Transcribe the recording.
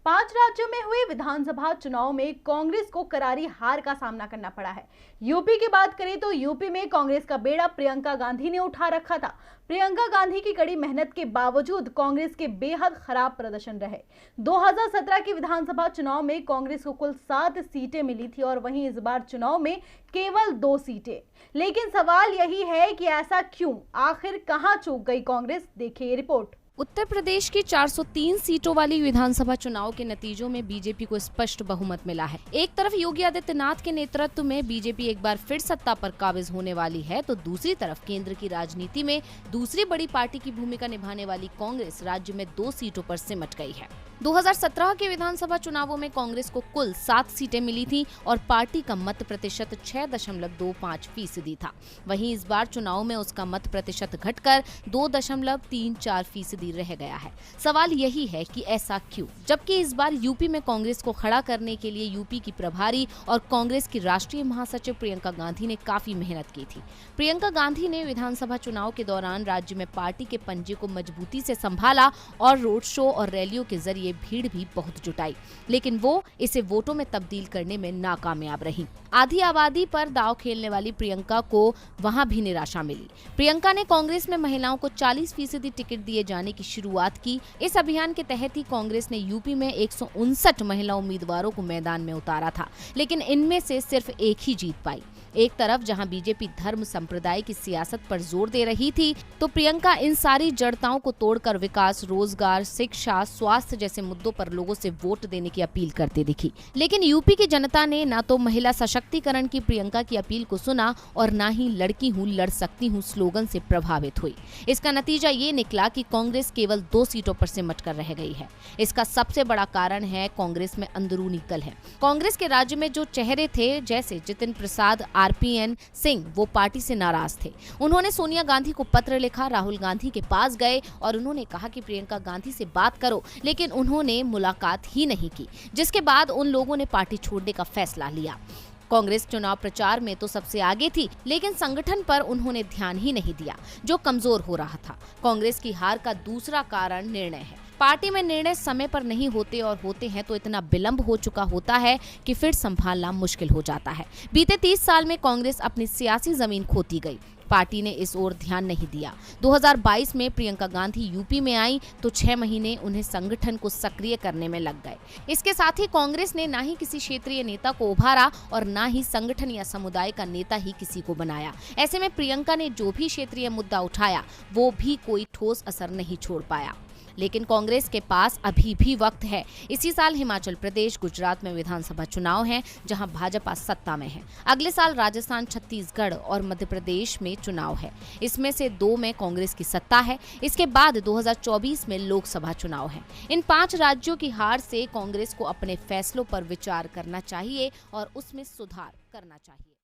5 राज्यों में हुए विधानसभा चुनाव में कांग्रेस को करारी हार का सामना करना पड़ा है। यूपी की बात करें तो यूपी में कांग्रेस का बेड़ा प्रियंका गांधी ने उठा रखा था। प्रियंका गांधी की कड़ी मेहनत के बावजूद कांग्रेस के बेहद खराब प्रदर्शन रहे। 2017 के विधानसभा चुनाव में कांग्रेस को कुल 7 सीटें मिली थी और वहीं इस बार चुनाव में केवल 2 सीटें। लेकिन सवाल यही है कि ऐसा क्यों, आखिर कहां चूक गई कांग्रेस? देखिए ये रिपोर्ट। उत्तर प्रदेश की 403 सीटों वाली विधानसभा चुनाव के नतीजों में बीजेपी को स्पष्ट बहुमत मिला है। एक तरफ योगी आदित्यनाथ के नेतृत्व में बीजेपी एक बार फिर सत्ता पर काबिज होने वाली है, तो दूसरी तरफ केंद्र की राजनीति में दूसरी बड़ी पार्टी की भूमिका निभाने वाली कांग्रेस राज्य में 2 सीटों पर सिमट गई है। 2017 के विधानसभा चुनावों में कांग्रेस को कुल 7 सीटें मिली थी और पार्टी का मत प्रतिशत 6.25% था। वहीं इस बार चुनाव में उसका मत प्रतिशत घटकर 2.34% रह गया है। सवाल यही है कि ऐसा क्यों, जबकि इस बार यूपी में कांग्रेस को खड़ा करने के लिए यूपी की प्रभारी और कांग्रेस की राष्ट्रीय महासचिव प्रियंका गांधी ने काफी मेहनत की थी। प्रियंका गांधी ने विधानसभा चुनाव के दौरान राज्य में पार्टी के पंजे को मजबूती से संभाला और रोड शो और रैलियों के जरिए भीड़ भी बहुत जुटाई, लेकिन वो इसे वोटों में तब्दील करने में नाकामयाब रही। आधी आबादी पर दांव खेलने वाली प्रियंका को वहां भी निराशा मिली। प्रियंका ने कांग्रेस में महिलाओं को 40% टिकट दिए जाने की शुरुआत की। इस अभियान के तहत ही कांग्रेस ने यूपी में 159 महिला उम्मीदवारों को मैदान में उतारा था, लेकिन इनमें से सिर्फ एक ही जीत पाई। एक तरफ जहां बीजेपी धर्म संप्रदाय की सियासत पर जोर दे रही थी, तो प्रियंका इन सारी जड़ताओं को तोड़कर विकास, रोजगार, शिक्षा, स्वास्थ्य जैसे मुद्दों पर लोगों से वोट देने की अपील करती दिखी। लेकिन यूपी की जनता ने न तो महिला सशक्तिकरण की प्रियंका की अपील को सुना और न ही लड़की हूँ लड़ सकती हूँ स्लोगन से प्रभावित हुई। इसका नतीजा ये निकला कि कांग्रेस केवल 2 सीटों पर सिमट कर रह गई है। इसका सबसे बड़ा कारण है कांग्रेस में अंदरूनी कलह। कांग्रेस के राज्य में जो चेहरे थे, जैसे जितिन प्रसाद, आरपीएन सिंह, वो पार्टी से नाराज थे। उन्होंने सोनिया गांधी को पत्र लिखा, राहुल गांधी के पास गए और उन्होंने कहा कि प्रियंका गांधी से बात करो, लेकिन उन्होंने मुलाकात ही नहीं की, जिसके बाद उन लोगों ने पार्टी छोड़ने का फैसला लिया। कांग्रेस चुनाव प्रचार में तो सबसे आगे थी, लेकिन संगठन पर उन्होंने ध्यान ही नहीं दिया, जो कमजोर हो रहा था। कांग्रेस की हार का दूसरा कारण निर्णय है। पार्टी में निर्णय समय पर नहीं होते और होते हैं तो इतना विलंब हो चुका होता है कि फिर संभालना मुश्किल हो जाता है। बीते 30 साल में कांग्रेस अपनी सियासी जमीन खोती गई। पार्टी ने इस ओर ध्यान नहीं दिया। 2022 में प्रियंका गांधी यूपी में आई तो 6 महीने उन्हें संगठन को सक्रिय करने में लग गए। इसके साथ ही कांग्रेस ने ना ही किसी क्षेत्रीय नेता को उभारा और ना ही संगठन या समुदाय का नेता ही किसी को बनाया। ऐसे में प्रियंका ने जो भी क्षेत्रीय मुद्दा उठाया, वो भी कोई ठोस असर नहीं छोड़ पाया। लेकिन कांग्रेस के पास अभी भी वक्त है। इसी साल हिमाचल प्रदेश, गुजरात में विधानसभा चुनाव हैं, जहां भाजपा सत्ता में है। अगले साल राजस्थान, छत्तीसगढ़ और मध्य प्रदेश में चुनाव है। इसमें से 2 में कांग्रेस की सत्ता है। इसके बाद 2024 में लोकसभा चुनाव है। इन 5 राज्यों की हार से कांग्रेस को अपने फैसलों पर विचार करना चाहिए और उसमें सुधार करना चाहिए।